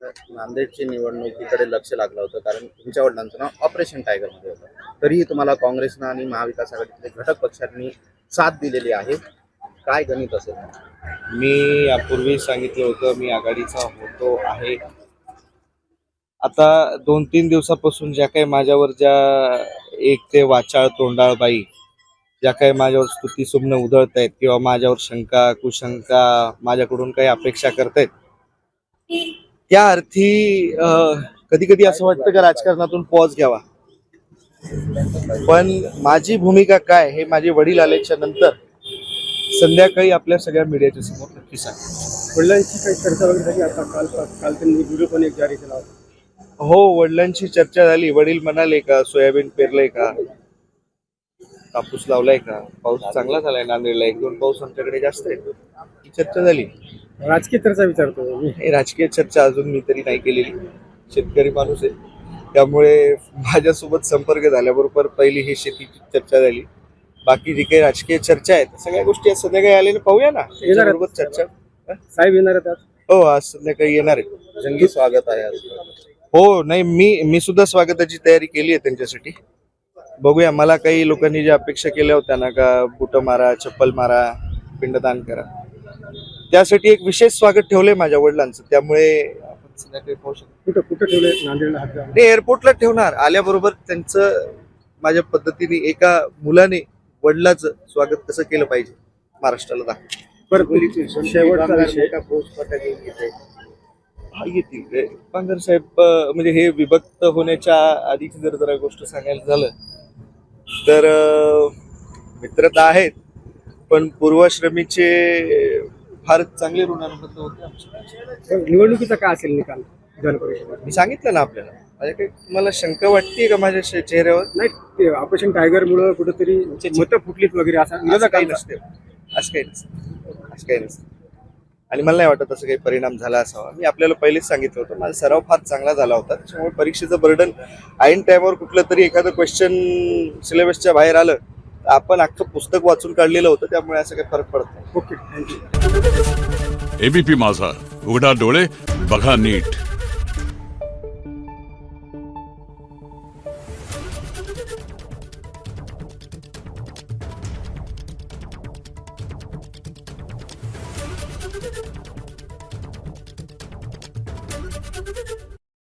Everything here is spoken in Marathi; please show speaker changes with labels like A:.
A: नांदेडची निवडणुकीकडे लक्ष लागलं होतं कारण तुमच्या वडिलांचं नाव ऑपरेशन टायगरमध्ये होतं. तरीही तुम्हाला काँग्रेसनं आणि महाविकास आघाडीतले घटक पक्षांनी साथ दिलेली आहे. काय गणित असेल?
B: मी यापूर्वी सांगितलं होतं, मी आघाडीचा होतो आहे. आता 2-3 दिवसापासून ज्या काही माझ्यावर एक ते वाचाळ तोंडाळ बाई ज्या काही माझ्यावर स्तुती सुमनं उधळत आहेत किंवा माझ्यावर शंका कुशंका माझ्याकडून काही अपेक्षा करतायत, त्या अर्थी कधी कधी असं वाटतं का राजकारणातून पॉज घ्यावा. पण माझी भूमिका काय हे माझे वडील आल्याच्या नंतर संध्याकाळी आपल्या सगळ्या मीडियाच्या समोर नक्की सांग.
C: वडिलांची काही चर्चा वगैरे झाली आता काल त्यांनी व्हिडिओ पण एक जारी केला होता.
B: हो, वडिलांची चर्चा झाली. वडील म्हणाले का सोयाबीन पेरलंय का, कापूस लावलाय का, पाऊस चांगला झालाय नांदेडला, 1-2 पाऊस आमच्याकडे जास्त आहे, ही चर्चा झाली.
C: राजकीय चर्चा विचारतो मी.
B: हे राजकीय चर्चा अजून मी तरी नाही केलेली. शेतकरी माणूस आहे, त्यामुळे माझ्यासोबत संपर्क झाल्याबरोबर पहिली ही शेतीची चर्चा झाली. बाकी जी काही राजकीय चर्चा आहेत सगळ्या गोष्टी आज संध्याकाळी आलेल्या पाहूया ना, त्याच्याबरोबर चर्चा.
C: साहेब येणार आहेत आज.
B: हो, आज संध्याकाळी येणार आहे.
A: जंगी स्वागत आहे आज.
B: हो, नाही मी सुद्धा स्वागताची तयारी केली आहे त्यांच्यासाठी. बघूया, मला काही लोकांनी ज्या अपेक्षा केल्या होत्या ना, का बुटं मारा, चप्पल मारा, पिंडदान करा, त्यासाठी एक विशेष स्वागत ठेवलंय माझ्या वडिलांचं. त्यामुळे आपण संध्याकाळी पाहू शकतो.
C: कुठं ठेवले नांदेडला हात घालून?
B: ते एअरपोर्टला ठेवणार. आल्याबरोबर त्यांचं माझ्या पद्धतीने एका मुलाने वडिलाचं स्वागत कसं केलं पाहिजे महाराष्ट्राला दाखव.
C: शेवटचा विषय
B: येतील बांगर साहेब. म्हणजे हे विभक्त होण्याच्या आधीची जरा गोष्ट सांगायला झालं तर मित्रता आहेत, पण पूर्वाश्रमीचे फार चांगले ऋणानुबंध होते आमच्या.
C: निवडणुकीचा काय असेल निकाल विधान परिषदेत?
B: मी सांगितलं ना आपल्याला. माझ्या काही तुम्हाला शंका वाटते का माझ्या चेहऱ्यावर?
C: नाही, ते ऑपरेशन टायगर मुळे कुठेतरी मतं फुटलीत वगैरे असं
B: असं काही नसते. असं काही नसतं. आणि मला नाही वाटत असं काही परिणाम झाला असावा. मी आपल्याला पहिलेच सांगितलं होतं, माझा सराव फार चांगला झाला होता. त्याच्यामुळे परीक्षेचं बर्डन ऐन टाइमवर कुठलं तरी एखादं क्वेश्चन सिलेबसच्या बाहेर आलं तर आपण अख्खं पुस्तक वाचून काढलेलं होतं, त्यामुळे असं काही फरक पडत नाही.
C: Okay, thank you.
D: एबीपी माझा, उघडा डोळे बघा नीट.